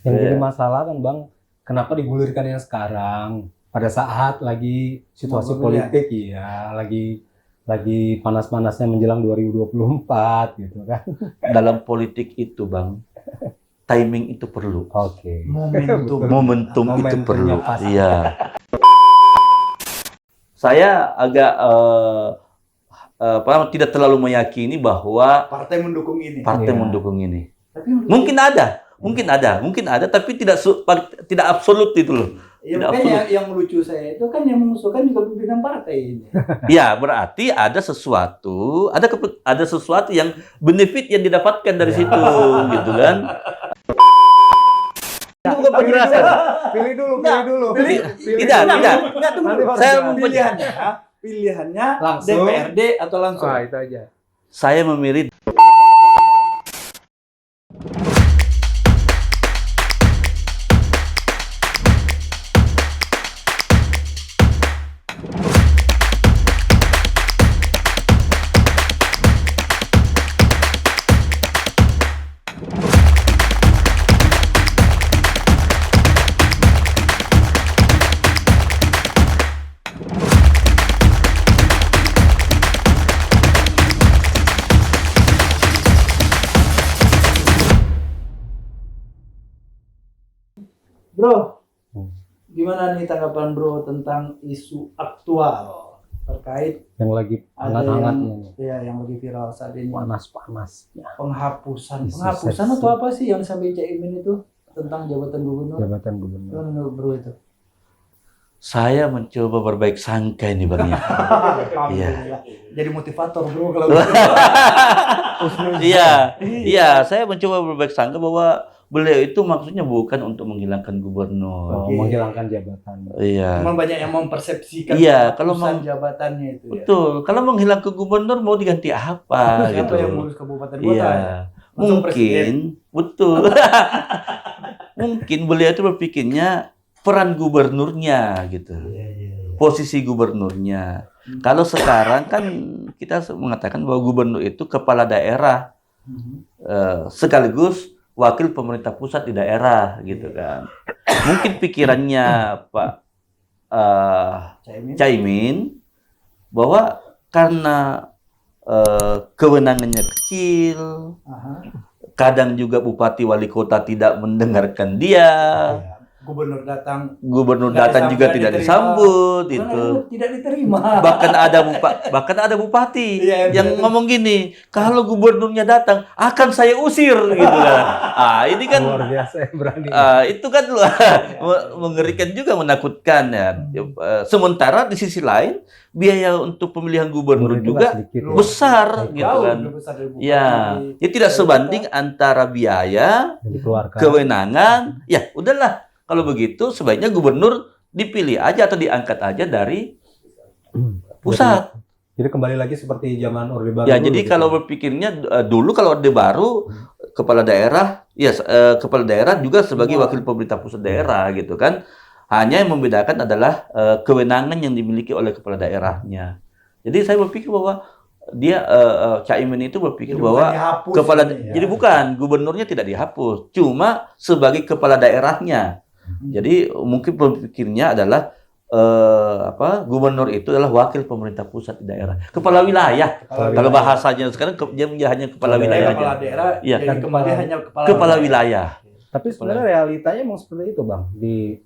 Yang jadi masalah kan Bang, kenapa digulirkan yang sekarang? Pada saat lagi situasi politik ya, lagi panas-panasnya menjelang 2024 gitu kan. Dalam politik itu Bang, timing itu perlu. Oke. Momentum itu Momentumnya perlu. pas. Iya. Saya agak tidak terlalu meyakini bahwa partai mendukung ini. Partai Iya. mendukung ini. Tapi Mungkin ada, tapi tidak absolut itu loh. ya, Tidak makanya absolut. yang lucu saya itu kan yang mengusulkan juga pimpinan partai ini. Ya, berarti ada sesuatu yang benefit yang didapatkan dari situ, gitu kan? Itu bukan penjelasan. Pilih dulu. Tidak. Saya Pilihannya Langsung. DPRD atau langsung. itu aja. Saya memilih Bro, gimana nih tanggapan bro tentang isu aktual terkait Yang lagi ada hangat-hangatnya nih. yang lagi viral saat ini, Panas-panasnya. penghapusan Isu penghapusan seksi. atau apa sih yang sampai Caimin itu tentang jabatan gubernur? Jabatan gubernur. Gimana menurut bro itu? saya mencoba berbaik sangka ini Bang ya. Alhamdulillah. Jadi motivator bro kalau gitu. Iya, saya mencoba berbaik sangka bahwa beliau itu maksudnya bukan untuk menghilangkan gubernur. Menghilangkan jabatan. Iya. Cuma banyak yang mempersepsikan Iya, kalau penghapusan jabatannya itu ya. Betul. Kalau menghilangkan gubernur mau diganti apa Siapa gitu. yang ngurus kabupaten kota ya? Iya. Langsung Mungkin betul. Mungkin beliau itu berpikirnya peran gubernurnya gitu. Iya. Posisi gubernurnya. Kalau sekarang kan kita mengatakan bahwa gubernur itu kepala daerah sekaligus wakil pemerintah pusat di daerah gitu kan. Mungkin pikirannya Pak Caimin bahwa karena kewenangannya kecil, kadang juga bupati wali kota tidak mendengarkan dia. Ya, gubernur datang Juga tidak disambut itu. Tidak diterima. Bahkan ada bupati Iya, yang ngomong gini, kalau gubernurnya datang akan saya usir gitu kan. Ini kan Luar biasa berani. itu kan mengerikan juga, menakutkan ya. Sementara di sisi lain biaya untuk pemilihan gubernur Itu juga nggak sedikit. besar gitu Jauh kan. lebih besar dari bupati. Ya, tidak sebanding antara biaya, Yang dikeluarkan. kewenangan. Ya, udahlah. Kalau begitu sebaiknya gubernur dipilih aja atau diangkat aja dari pusat. Jadi kembali lagi seperti zaman Orde Baru. Ya, dulu jadi gitu. kalau berpikirnya dulu kalau Orde Baru kepala daerah, kepala daerah juga sebagai wakil pemerintah pusat daerah gitu kan. Hanya yang membedakan adalah kewenangan yang dimiliki oleh kepala daerahnya. Jadi saya berpikir bahwa dia Caimin itu berpikir Jadi bahwa bukan dihapus kepala ini ya. jadi bukan gubernurnya tidak dihapus, cuma sebagai kepala daerahnya. Jadi mungkin berpikirnya adalah gubernur itu adalah wakil pemerintah pusat di daerah, kepala wilayah. Kalau bahasanya sekarang dia hanya kepala wilayah Kepala aja. daerah Iya. jadi kembali hanya Kepala wilayah. Tapi sebenarnya realitanya emang seperti itu Bang di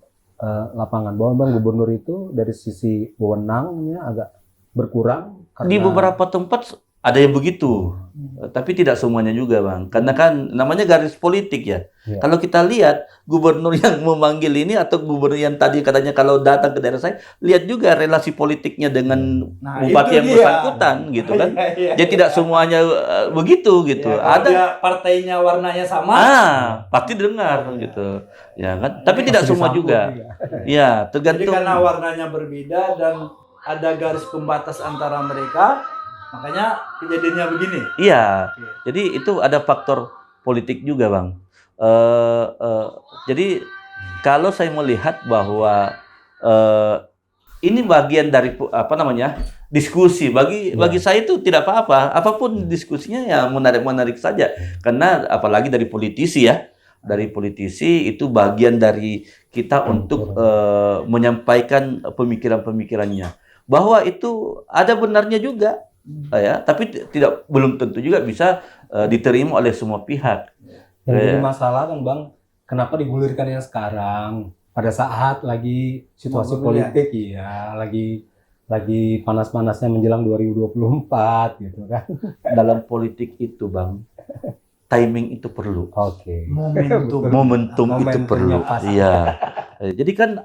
lapangan, bahwa Bang gubernur itu dari sisi wewenangnya agak berkurang karena Di beberapa tempat ada yang begitu, tapi tidak semuanya juga Bang. Karena kan namanya garis politik ya. Iya. Kalau kita lihat gubernur yang memanggil ini atau gubernur yang tadi katanya kalau datang ke daerah saya, lihat juga relasi politiknya dengan bupati itu yang dia. bersangkutan gitu kan. Iya. Jadi tidak semuanya begitu gitu. Ya, kalau Ada dia partainya warnanya sama. pasti dengar gitu. Ya kan? Tapi tidak masih semua disambut juga. Ya, Jadi tergantung. karena warnanya berbeda dan ada garis pembatas antara mereka, makanya kejadiannya begini. Iya. Jadi itu ada faktor politik juga, Bang. Jadi kalau saya melihat bahwa ini bagian dari diskusi. Bagi saya itu tidak apa-apa. Apapun diskusinya ya menarik-menarik saja. Karena apalagi dari politisi ya. dari politisi, itu bagian dari kita untuk menyampaikan pemikiran-pemikirannya. Bahwa itu ada benarnya juga, ya, tapi belum tentu juga bisa diterima oleh semua pihak. Yang jadi masalah kan Bang, kenapa digulirkannya sekarang pada saat lagi situasi politik ya, lagi panas-panasnya menjelang 2024 gitu kan. Dalam politik itu Bang, timing itu perlu. Oke. Momentum itu perlu. Iya. Jadi kan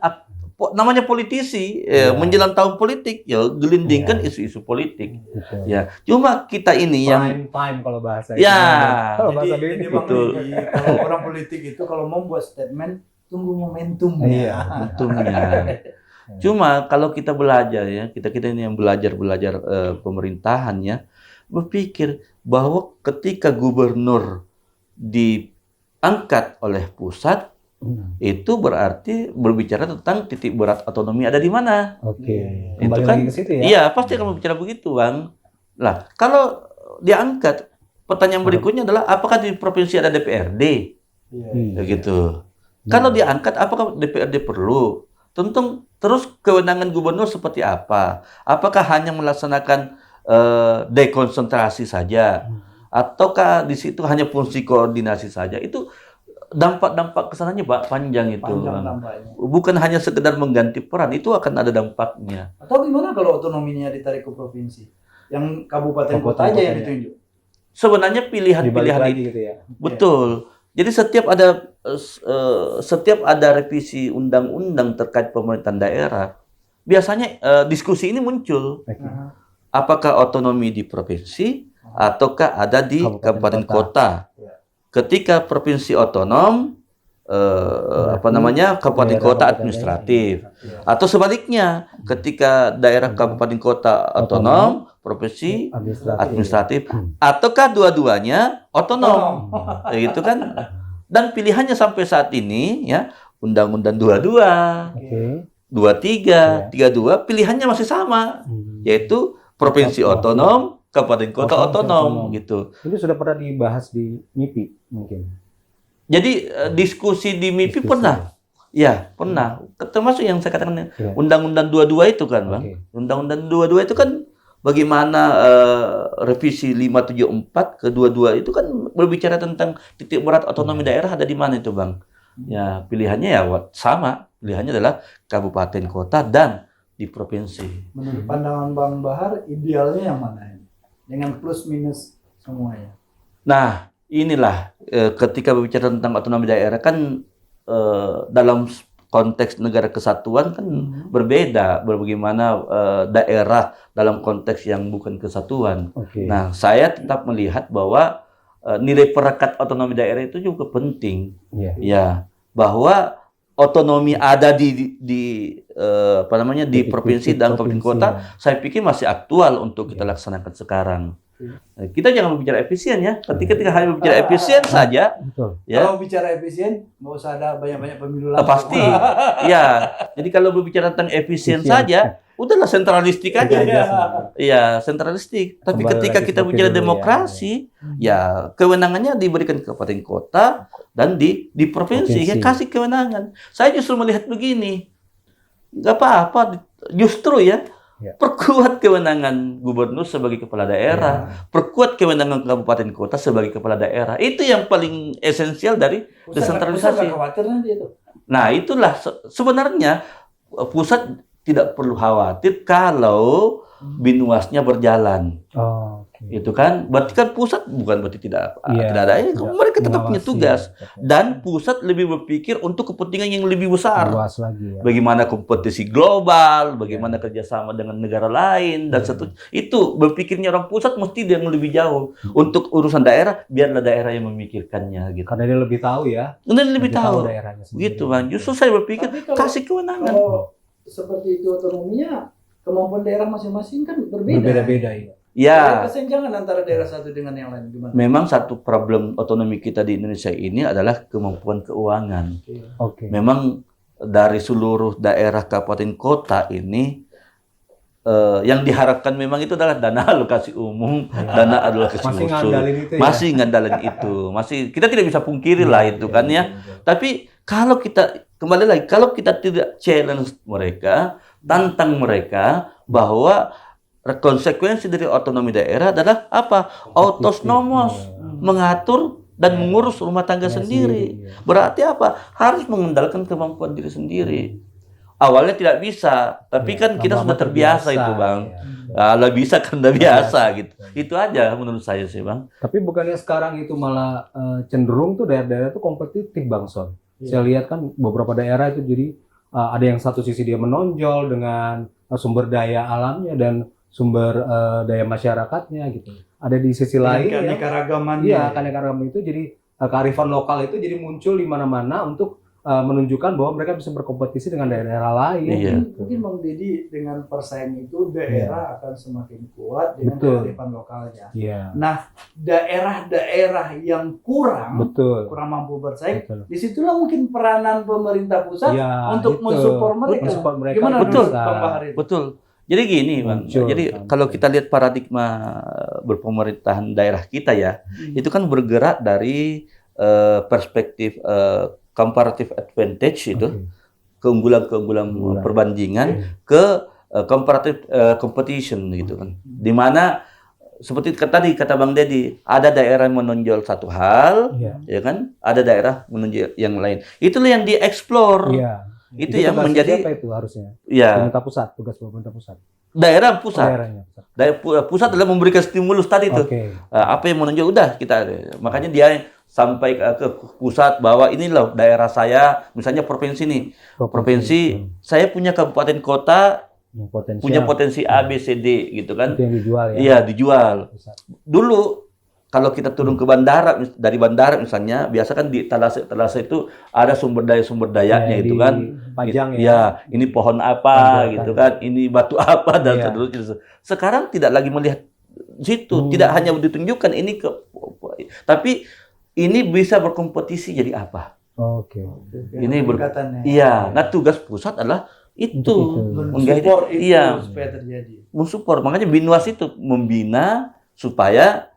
namanya politisi menjelang tahun politik ya gelindingkan isu-isu politik. Betul. Ya, cuma kita ini Prime time kalau bahasa ya, kalau bahasa Jadi ini Bang betul. Didi, kalau orang politik itu kalau mau buat statement tunggu momentum. Iya. untungnya. Cuma kalau kita belajar ya, kita ini yang belajar pemerintahan ya, berpikir bahwa ketika gubernur diangkat oleh pusat, itu berarti berbicara tentang titik berat otonomi ada di mana. Oke. Itu Kembali kan, lagi ke situ ya. iya pasti akan berbicara begitu Bang. Lah, kalau diangkat, pertanyaan berikutnya adalah apakah di provinsi ada DPRD? Iya. Gitu. Kalau diangkat, apakah DPRD perlu? Tentu terus kewenangan gubernur seperti apa? Apakah hanya melaksanakan dekonsentrasi saja? Ataukah di situ hanya fungsi koordinasi saja? Itu dampak-dampak kesananya panjang itu. Panjang dampaknya. Bukan hanya sekedar mengganti peran, itu akan ada dampaknya. Atau gimana kalau otonominya ditarik ke provinsi? Yang kabupaten kota aja yang ditunjuk. Sebenarnya Dibalik pilihan-pilihan lagi itu gitu ya. betul. Jadi setiap ada revisi undang-undang terkait pemerintahan daerah, biasanya diskusi ini muncul. Oke. Apakah otonomi di provinsi ataukah ada di kabupaten kota? Ketika provinsi otonom, kabupaten kota administratif, atau sebaliknya, ketika daerah kabupaten kota otonom, provinsi administratif, ataukah dua-duanya otonom, itu kan. Dan pilihannya sampai saat ini ya, Undang-Undang 22, 23, 32, pilihannya masih sama, yaitu provinsi otonom, kabupaten kota otonom gitu. Ini sudah pernah dibahas di MIPI mungkin. Jadi diskusi di MIPI pernah. Ya, pernah. Termasuk yang saya katakan Undang-Undang 22 itu kan, Bang. Undang-Undang 22 itu kan bagaimana revisi 574 ke 22 itu kan berbicara tentang titik berat otonomi daerah ada di mana itu, Bang. Ya, pilihannya ya sama. Pilihannya adalah kabupaten kota dan di provinsi. Menurut pandangan Bang Bahar, idealnya yang mana ini? Dengan plus minus semuanya. Nah, inilah ketika berbicara tentang otonomi daerah kan dalam konteks negara kesatuan kan berbeda bagaimana daerah dalam konteks yang bukan kesatuan. Nah, saya tetap melihat bahwa nilai perekat otonomi daerah itu juga penting. Ya, bahwa otonomi ada di provinsi dan kabupaten kota, saya pikir masih aktual untuk kita laksanakan sekarang. Kita jangan berbicara efisien ya. Ketika hanya berbicara efisien saja, ya. Kalau bicara efisien, nggak usah ada banyak-banyak pemilu langsung. Pasti, ya. Jadi kalau berbicara tentang efisien saja, udahlah sentralistik aja. Iya, sentralistik. Tapi ketika kita bicara demokrasi, ya kewenangannya diberikan ke kabupaten kota dan di provinsi. Ya, kasih kewenangan. Saya justru melihat begini, nggak apa-apa, justru ya. Perkuat kewenangan gubernur sebagai kepala daerah, perkuat kewenangan kabupaten kota sebagai kepala daerah. Itu yang paling esensial dari desentralisasi. Nah, itulah sebenarnya pusat tidak perlu khawatir kalau Binwasnya berjalan. Itu kan berarti kan pusat bukan berarti tidak ada, mereka tetap punya tugas dan pusat lebih berpikir untuk kepentingan yang lebih besar. Bagaimana kompetisi global, bagaimana kerjasama dengan negara lain dan seterusnya. Itu berpikirnya orang pusat mesti yang lebih jauh. Untuk urusan daerah biarlah daerah yang memikirkannya gitu. Karena dia lebih tahu ya. Dia lebih tahu. Gitu, Bang. Justru saya berpikir kasih kewenangan. Kalau seperti itu otonominya, kemampuan daerah masing-masing kan berbeda. Berbeda-beda ya. Ya. Kesenjangan antara daerah satu dengan yang lain gimana? Memang satu problem otonomi kita di Indonesia ini adalah kemampuan keuangan. Memang dari seluruh daerah kabupaten kota ini yang diharapkan memang itu adalah dana alokasi umum, dana alokasi Masih khusus. ngandalin itu ya. Masih ngandalin itu. Masih kita tidak bisa pungkiri lah itu kan ya. Tapi kalau kita kembali lagi, kalau kita tidak challenge mereka, tantang mereka bahwa konsekuensi dari otonomi daerah adalah apa? Autonomous, mengatur dan mengurus rumah tangga sendiri. Berarti apa? Harus mengandalkan kemampuan diri sendiri. Awalnya tidak bisa, tapi kan kita sudah terbiasa itu, Bang. Kalau bisa kan udah biasa gitu. Itu aja menurut saya sih, Bang. Tapi bukannya sekarang itu malah cenderung tuh daerah-daerah itu kompetitif, Bang Son. Saya lihat kan beberapa daerah itu jadi ada yang satu sisi dia menonjol dengan sumber daya alamnya dan sumber daya masyarakatnya gitu. Ada di sisi lain keanekaragaman. Iya, keanekaragaman itu jadi kearifan lokal itu jadi muncul di mana-mana untuk menunjukkan bahwa mereka bisa berkompetisi dengan daerah-daerah lain. Iya. Mungkin Bang Deddy dengan persaing itu daerah akan semakin kuat dengan Betul. kearifan lokalnya. Iya. Nah, daerah-daerah yang kurang mampu bersaing, Betul. disitulah mungkin peranan pemerintah pusat Iya, untuk itu. mensupport mereka. Mensupport mereka. Gimana Betul. menurut Bang Bahar itu? Betul. Jadi gini, Bang. Muncul, Jadi kan. kalau kita lihat paradigma berpemerintahan daerah kita ya, itu kan bergerak dari perspektif comparative advantage itu, Oke. keunggulan perbandingan ke comparative competition gitu kan. Di mana seperti tadi kata Bang Deddy, ada daerah yang menonjol satu hal, Iya. ya kan? Ada daerah menonjol yang lain. Itulah yang dieksplor. Iya. Itu yang tugas menjadi siapa itu harusnya? ya Pemerintah pusat, tugas pemerintah pusat. daerah pusat. Daerahnya pusat. Pusat adalah memberikan stimulus tadi itu. Oke. Apa yang menonjol udah kita. Makanya dia sampai ke pusat bahwa ini loh daerah saya, misalnya provinsi nih. Provinsi saya punya kabupaten kota Yang potensial. punya potensi A B C D gitu kan. Itu yang dijual ya. Iya, dijual. Pusat. Dulu kalau kita turun ke bandara, dari bandara misalnya, biasa kan di Talase itu ada sumber dayanya Ya, itu di kan. Pajang ya. Ya, ini pohon apa Tanjakan. gitu kan, ini batu apa dan Iya. seterusnya. Sekarang tidak lagi melihat situ, tidak hanya ditunjukkan ini tapi ini bisa berkompetisi jadi apa? Oke. Ini Pendekatannya. Iya, nah tugas pusat adalah itu. Mensupport itu Iya, supaya terjadi. mensupport. Makanya Binwas itu membina supaya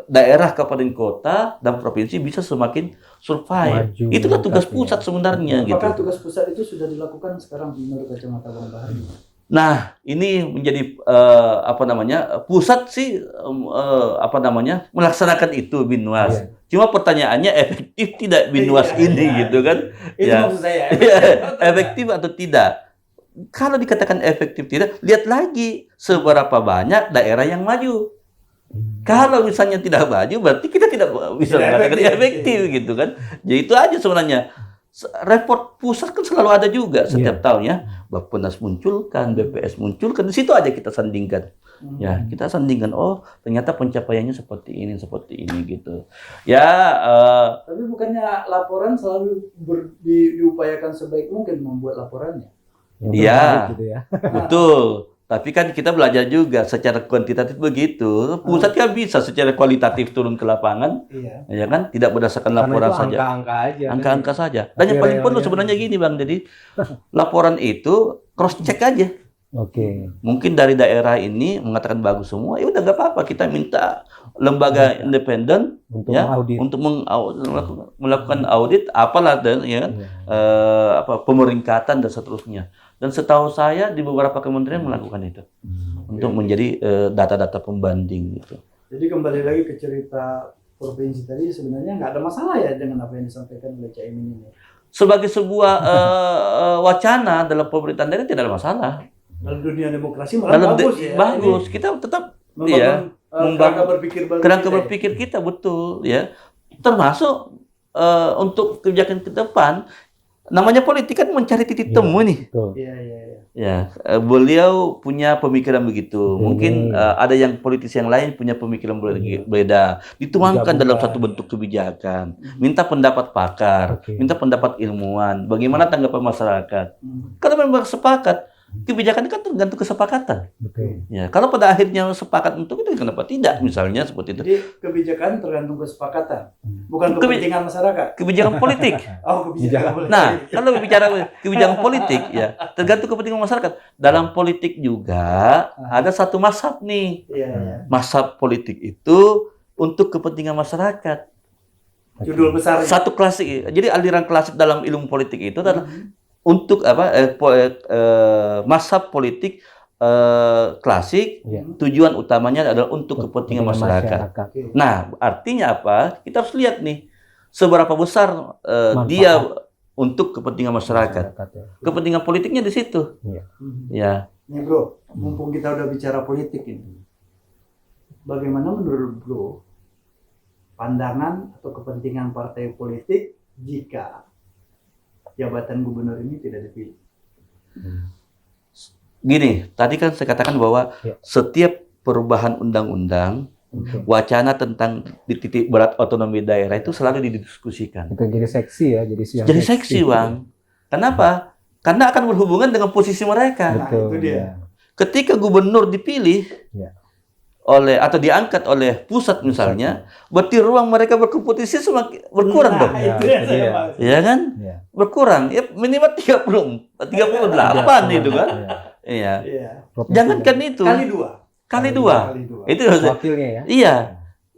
daerah, kabupaten kota dan provinsi bisa semakin survive. Maju, Itulah tugas meningkat, pusat ya. sebenarnya Apakah gitu. tugas pusat itu sudah dilakukan sekarang menurut kacamata Bang Bahar? Nah, ini menjadi pusat sih melaksanakan itu Binwas. Iya. Cuma pertanyaannya efektif tidak Binwas ini gitu kan? Itu Ya. maksud saya. Efektif atau tidak? Kalau dikatakan efektif tidak, lihat lagi seberapa banyak daerah yang maju. Kalau misalnya tidak maju, berarti kita tidak bisa Tidak mengatakan efektif. efektif gitu kan? Jadi itu aja sebenarnya. Report pusat kan selalu ada juga setiap tahun ya. Bappenas munculkan, BPS munculkan, di situ aja kita sandingkan. Ya, kita sandingkan. Oh, ternyata pencapaiannya seperti ini gitu. Ya, Tapi bukannya laporan selalu diupayakan sebaik mungkin membuat laporannya? Yang Iya. terbaik gitu ya. betul. Tapi kan kita belajar juga secara kuantitatif begitu. Pusat kan bisa secara kualitatif turun ke lapangan, Iya. ya kan? Tidak berdasarkan Karena laporan itu saja. angka-angka aja. Angka-angka saja. Dan Tapi yang paling perlu realnya- sebenarnya gini Bang, jadi laporan itu cross check aja. Oke. Mungkin dari daerah ini mengatakan bagus semua, ya udah nggak apa-apa, kita minta lembaga independen Untuk ya mengaudit. untuk melakukan audit apalah dan ya kan, Iya. pemeringkatan dan seterusnya. Dan setahu saya di beberapa kementerian melakukan itu untuk menjadi data-data pembanding gitu. Jadi kembali lagi ke cerita provinsi tadi, sebenarnya nggak ada masalah ya dengan apa yang disampaikan oleh Caimin ini. Sebagai sebuah wacana dalam pemerintahan daerah tidak ada masalah. Dalam dunia demokrasi malah Dalam bagus ya. bagus, kita tetap Membangun ya kerangka berpikir baru kerangka kita ya. berpikir kita betul ya, termasuk untuk kebijakan ke depan. Namanya politik kan mencari titik Iya. temu nih. Betul. Iya, iya, iya. Ya, beliau punya pemikiran begitu. Mungkin Ini. ada yang politisi yang lain punya pemikiran beda. Dituangkan dalam Digabungkan. satu bentuk kebijakan. Minta pendapat pakar, Oke. minta pendapat ilmuwan. Bagaimana tanggapan masyarakat? Hmm. Kalau memang sepakat, kebijakan kan tergantung kesepakatan. Betul. Ya, kalau pada akhirnya sepakat untuk itu, kenapa tidak? Misalnya seperti itu. Jadi kebijakan tergantung kesepakatan, bukan Kebi- kepentingan masyarakat. Kebijakan politik. Oh, kebijakan boleh. Nah, kalau bicara kebijakan politik, ya tergantung kepentingan masyarakat. Dalam politik juga ada satu mazhab nih. Iya, iya. Mazhab politik itu untuk kepentingan masyarakat. Judul besar. Satu klasik. Jadi aliran klasik dalam ilmu politik itu adalah untuk mazhab politik klasik, Iya. tujuan utamanya adalah untuk kepentingan masyarakat. Nah, artinya apa? Kita harus lihat nih seberapa besar dia untuk kepentingan masyarakat. Ya. Kepentingan politiknya di situ. Ya. Nih bro, mumpung kita udah bicara politik ini, bagaimana menurut bro pandangan atau kepentingan partai politik jika jabatan gubernur ini tidak dipilih? Gini, tadi kan saya katakan bahwa Ya. setiap perubahan undang-undang, wacana tentang di titik berat otonomi daerah itu selalu didiskusikan. Itu jadi seksi ya, jadi siang Jadi seksi, Bang. Kenapa? Karena akan berhubungan dengan posisi mereka. Nah, Betul. itu dia. Ya. Ketika gubernur dipilih Ya. oleh atau diangkat oleh pusat misalnya, berarti ruang mereka berkompetisi semakin berkurang dong. Nah, itu Ya, yang saya itu dia. maksud. Ya kan? Ya. Berkurang. Ya minimal 38 itu kan. Ya. Iya. Iya. Provinsi Jangankan dan itu. Kali dua. Kali dua. Kali dua. Itu wakilnya ya. iya.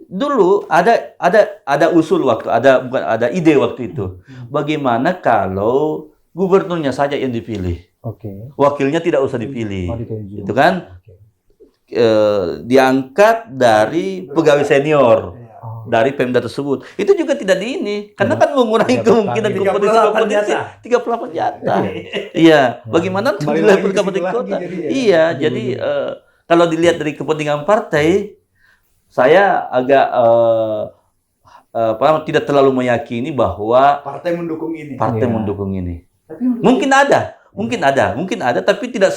Dulu ada usul waktu, ada ide waktu itu. Bagaimana kalau gubernurnya saja yang dipilih, Oke. wakilnya tidak usah dipilih, Oh, ditunjuk. itu kan Oke. diangkat dari pegawai senior Iya. Oh. dari Pemda tersebut. Itu juga tidak di ini, karena kan mengurangi Jabatan kemungkinan ini. kompetisi 38 jatah. Iya, bagaimana untuk Kembali di lagi level ke kabupaten situ kota? lagi jadi ya. Iya, jadi kalau dilihat dari kepentingan partai, saya agak tidak terlalu meyakini bahwa Partai mendukung ini. partai Iya. mendukung ini. Tapi menurut Mungkin ada, tapi tidak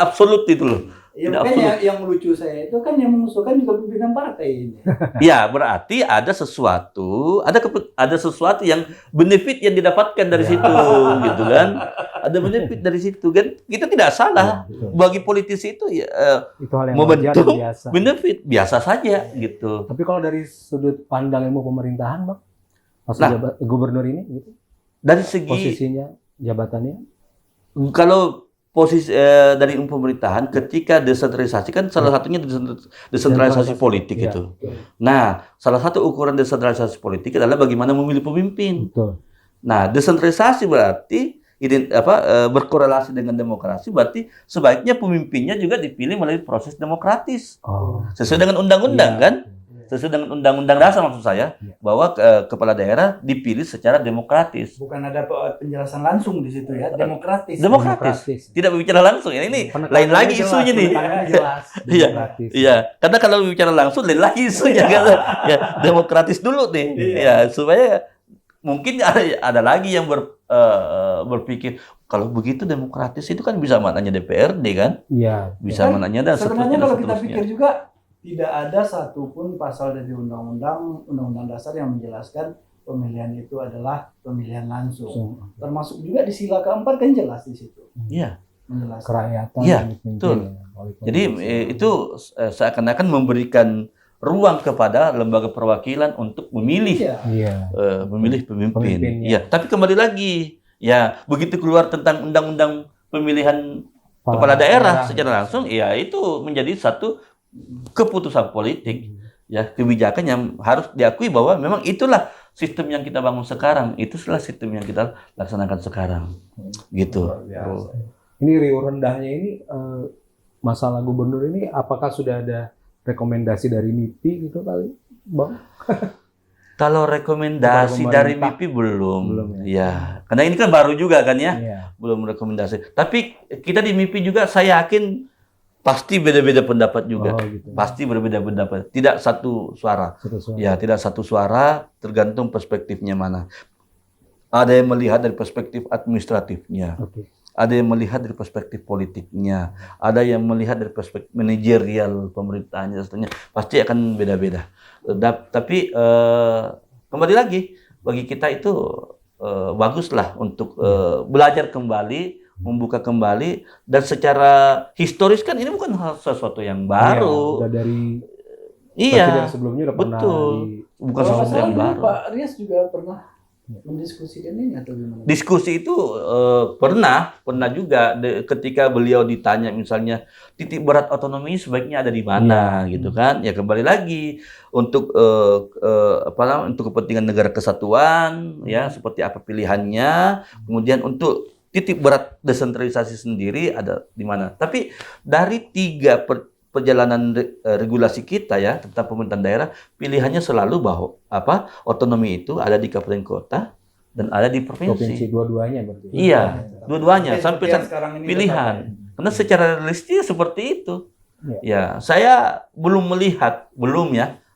absolut itu loh. ya, Tidak makanya yang lucu saya itu kan yang mengusulkan juga pimpinan partai ini. Ya, berarti ada sesuatu yang benefit yang didapatkan dari situ, gitu kan? Ada benefit dari situ kan? Kita tidak salah. Ya, betul. Bagi politisi itu ya Itu hal yang wajar dan momentum biasa. benefit biasa saja gitu. Tapi kalau dari sudut pandang ilmu pemerintahan, Bang, maksud Nah. gubernur ini gitu, Dari segi posisinya, jabatannya, kalau posisi dari pemerintahan ketika desentralisasi kan salah satunya desentralisasi politik Ya. itu. Nah, salah satu ukuran desentralisasi politik adalah bagaimana memilih pemimpin. betul. Nah, desentralisasi berarti berkorelasi dengan demokrasi, berarti sebaiknya pemimpinnya juga dipilih melalui proses demokratis. Oh. Sesuai dengan undang-undang Iya. kan? Sesuai dengan undang-undang dasar maksud saya, Iya. bahwa kepala daerah dipilih secara demokratis. Bukan ada penjelasan langsung di situ ya, demokratis. Demokratis. Tidak berbicara langsung. Ya, ini lain lagi isunya nih. Penekanannya jelas. Iya. Demokratis. Iya, karena kalau bicara langsung lain lagi isunya kan. Ya, demokratis dulu nih. Ya, supaya mungkin ada lagi yang berpikir kalau begitu demokratis itu kan bisa maknanya DPRD kan? Iya. Bisa Kan maknanya dan sebenarnya kalau kita seterusnya. pikir juga tidak ada satupun pasal dari undang-undang dasar yang menjelaskan pemilihan itu adalah pemilihan langsung. Termasuk juga di sila keempat kan jelas di situ Iya. menjelaskan. Kerakyatan. Iya, dipimpin betul. ya, oleh Jadi pemimpin. itu seakan-akan memberikan ruang kepada lembaga perwakilan untuk memilih Iya. Iya. memilih pemimpin. Pemimpinnya. Ya, tapi kembali lagi, ya begitu keluar tentang undang-undang pemilihan kepala daerah secara langsung, ya itu menjadi satu keputusan politik, ya kebijakan yang harus diakui bahwa memang itulah sistem yang kita bangun sekarang, itulah sistem yang kita laksanakan sekarang, gitu. Luar biasa. Ini riuh rendahnya ini masalah gubernur ini apakah sudah ada rekomendasi dari MIPI gitu kali, Bang? Kalau rekomendasi Kepada dari pemerintah. MIPI belum, Belum, ya, karena ini kan baru juga kan ya. Iya. Belum rekomendasi. Tapi kita di MIPI juga saya yakin pasti beda-beda pendapat juga. Oh, gitu. Pasti berbeda pendapat. Tidak satu suara. Satu suara. Ya, tidak satu suara, tergantung perspektifnya mana. Ada yang melihat dari perspektif administratifnya. Oke. Ada yang melihat dari perspektif politiknya. Ada yang melihat dari perspektif manajerial pemerintahnya. Seterusnya. Pasti akan beda-beda. Tapi kembali lagi, bagi kita itu baguslah untuk belajar kembali membuka kembali, dan secara historis kan ini bukan sesuatu yang baru. Udah dari Iya, presiden sebelumnya udah pernah betul. Bukan Kalau nggak sesuatu salah yang dulu baru. Pak Rias juga pernah mendiskusikan ini atau gimana? Diskusi itu pernah juga ketika beliau ditanya misalnya titik berat otonomi sebaiknya ada di mana gitu kan, ya kembali lagi untuk untuk kepentingan negara kesatuan ya seperti apa pilihannya, kemudian untuk titik berat desentralisasi sendiri ada di mana. Tapi dari tiga perjalanan regulasi kita ya tentang pemerintahan daerah, pilihannya selalu bahwa otonomi itu ada di kabupaten kota dan ada di provinsi. Dua-duanya berarti. Iya, dua-duanya sampai yang sekarang ini pilihan. Karena secara realistis seperti itu. Iya. Ya, saya belum melihat,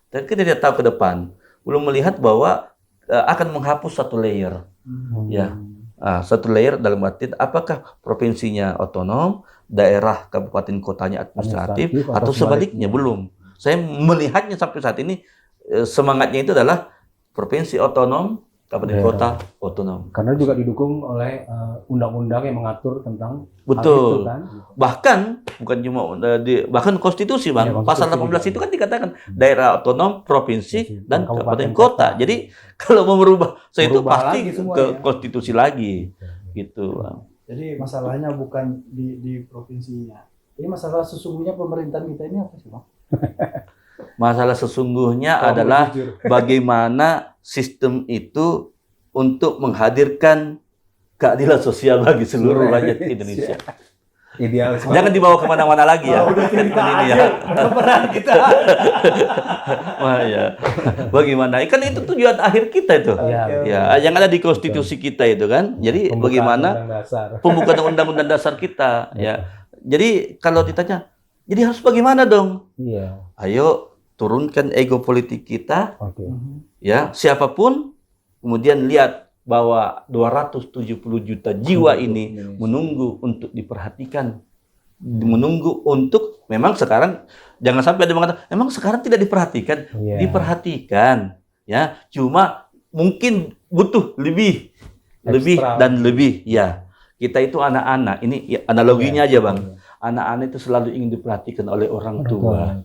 tapi kita tidak tahu ke depan, belum melihat bahwa akan menghapus satu layer. Ya, satu layer dalam arti apakah provinsinya otonom, daerah kabupaten kotanya administratif, atau sebaliknya belum. Saya melihatnya sampai saat ini semangatnya itu adalah provinsi otonom, kabupaten kota otonom. Karena juga didukung oleh undang-undang yang mengatur tentang betul. hal itu kan. Bahkan bukan cuma bahkan konstitusi Bang. Ya, Pasal 18 itu kan dikatakan daerah otonom, provinsi dan kabupaten kota. Jadi kalau mau merubah itu pasti ke konstitusi lagi. Gitu, Bang. Jadi masalahnya bukan di provinsinya. Ini masalah sesungguhnya pemerintahan kita ini apa sih, Bang? Masalah sesungguhnya adalah bagaimana sistem itu untuk menghadirkan keadilan sosial bagi seluruh rakyat Indonesia. Ideal. Jangan dibawa kemana-mana lagi ya. Udah cerita ini aja, peran kita. Wah ya. Bagaimana? Kan itu tujuan akhir kita itu. Ya, yang ada di konstitusi kita itu kan. Jadi bagaimana pembukaan undang-undang dasar kita ya. Jadi kalau ditanya, jadi harus bagaimana dong? Iya. Ayo turunkan ego politik kita, ya siapapun, kemudian lihat bahwa 270 juta jiwa ini menunggu untuk diperhatikan, menunggu untuk memang sekarang jangan sampai ada mengatakan memang sekarang tidak diperhatikan, diperhatikan, ya cuma mungkin butuh lebih dan lebih, ya kita itu anak-anak ini ya, analoginya aja Bang, anak-anak itu selalu ingin diperhatikan oleh orang tua.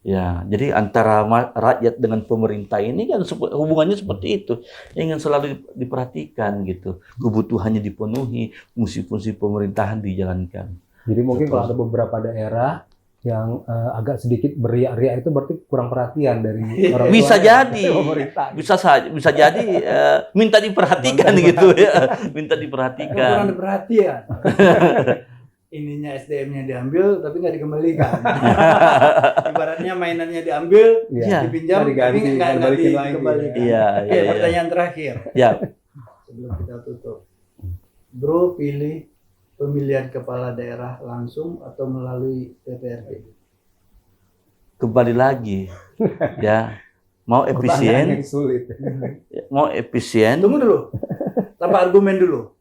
Ya, jadi antara rakyat dengan pemerintah ini kan hubungannya seperti itu. Ingin selalu diperhatikan gitu. Kebutuhannya dipenuhi, fungsi-fungsi pemerintahan dijalankan. Jadi mungkin kalau ada beberapa daerah yang agak sedikit beriak-riak itu berarti kurang perhatian dari orang tua. Bisa jadi. Bisa jadi minta diperhatikan gitu ya. Minta diperhatikan. Kurang diperhatian. Ininya SDM-nya diambil tapi nggak dikembalikan. Ibaratnya mainannya diambil, dipinjam tapi nggak dikembalikan. Oke, pertanyaan terakhir. Ya. Sebelum kita tutup, Bro pilih pemilihan kepala daerah langsung atau melalui DPRD? Kembali lagi, ya mau efisien, mau efisien. Tunggu dulu, tanpa argumen dulu.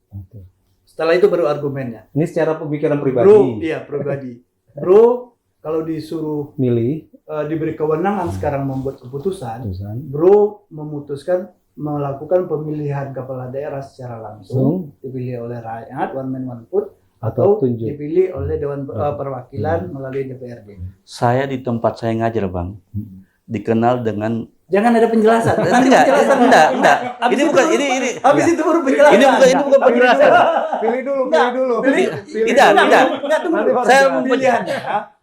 Setelah itu baru argumennya. Ini secara pemikiran pribadi. Bro, iya pribadi. Bro, kalau disuruh milih, diberi kewenangan sekarang membuat keputusan, Bro memutuskan melakukan pemilihan kepala daerah secara langsung, dipilih oleh rakyat, one man one vote, atau dipilih oleh Dewan Perwakilan melalui DPRD. Saya di tempat saya ngajar Bang, dikenal dengan jangan ada penjelasan. Enggak. Ini bukan ini. Habis itu baru penjelasan. Ini bukan penjelasan. Pilih dulu. Tidak. Saya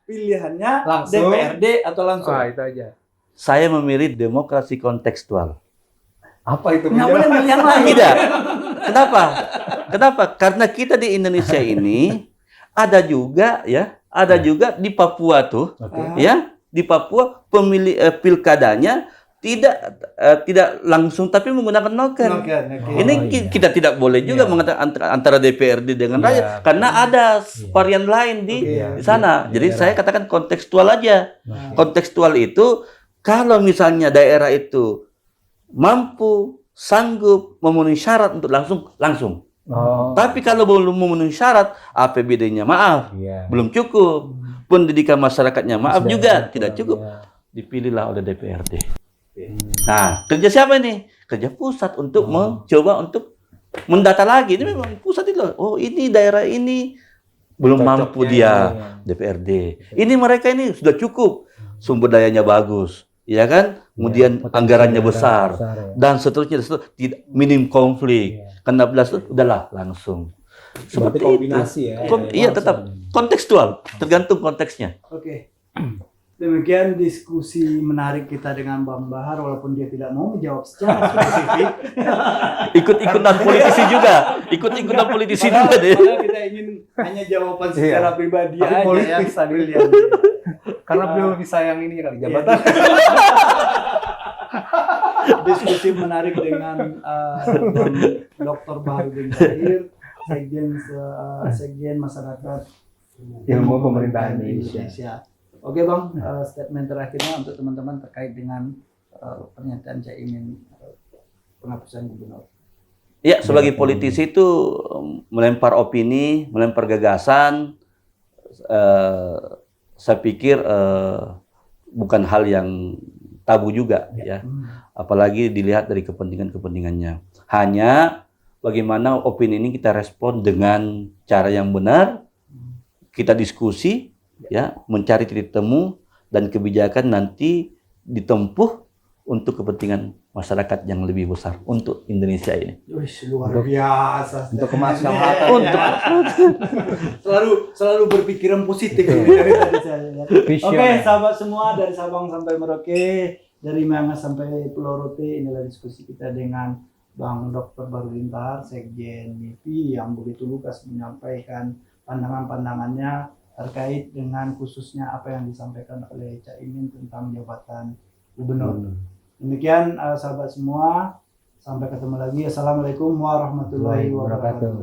pilihannya langsung DPRD atau langsung. Itu aja. Saya memilih demokrasi kontekstual. Apa itu? Nggak boleh milih yang lain. Tidak. Kenapa? Karena kita di Indonesia ini ada juga di Papua tuh, ya. Di Papua pemilih pilkadanya tidak langsung tapi menggunakan noken. Ini kita tidak boleh juga mengatakan antara DPRD dengan rakyat karena ada varian lain di sana. Jadi saya katakan kontekstual aja. Kontekstual itu kalau misalnya daerah itu mampu, sanggup memenuhi syarat untuk langsung. Tapi kalau belum memenuhi syarat, APBD-nya belum cukup. Pendidikan masyarakatnya juga tidak cukup. Dipilihlah oleh DPRD. Nah, kerja siapa ini? Kerja pusat untuk mencoba untuk mendata lagi. Ini memang pusat itu. Oh, ini daerah ini belum Cocoknya mampu dia ini, DPRD. Ini mereka ini sudah cukup, sumber dayanya bagus, ya kan? Kemudian potensi anggarannya daerah besar ya. dan seterusnya, tidak minim konflik. Iya. Kena belas udahlah langsung. Berarti Seperti kombinasi itu. ya. Iya, tetap kontekstual, tergantung konteksnya. Oke. Demikian diskusi menarik kita dengan Bang Bahar, walaupun dia tidak mau menjawab secara spesifik. Ikut-ikutan politisi juga, ikut-ikutan politisi juga deh. Padahal kita ingin hanya jawaban secara pribadi Tapi aja politis yang tadi. sambil lihat. Karena beliau lebih sayang ini kali jabatan. Diskusi menarik dengan Dr. Baharudin Zahir, Sekjen Masyarakat Ilmu Pemerintahan Indonesia. Oke Bang, statement terakhirnya untuk teman-teman terkait dengan pernyataan Caimin penghapusan gubernur. Ya, sebagai politisi itu melempar opini, melempar gagasan, saya pikir bukan hal yang tabu juga, ya. Apalagi dilihat dari kepentingan-kepentingannya. Hanya bagaimana opini ini kita respon dengan cara yang benar, kita diskusi, ya, mencari titik temu dan kebijakan nanti ditempuh untuk kepentingan masyarakat yang lebih besar untuk Indonesia ini. Wih, luar biasa. Untuk kemaslahatan. Untuk selalu berpikiran positif dari tadi saya lihat. Visioner. Oke, sahabat semua dari Sabang sampai Merauke, dari Miangas sampai Pulau Rote, inilah diskusi kita dengan Bang Dr. Baharudin Zahir, Sekjen MIPI yang begitu lugas menyampaikan pandangan-pandangannya terkait dengan khususnya apa yang disampaikan oleh Caimin tentang jabatan gubernur. Demikian sahabat semua, sampai ketemu lagi. Assalamualaikum warahmatullahi wabarakatuh.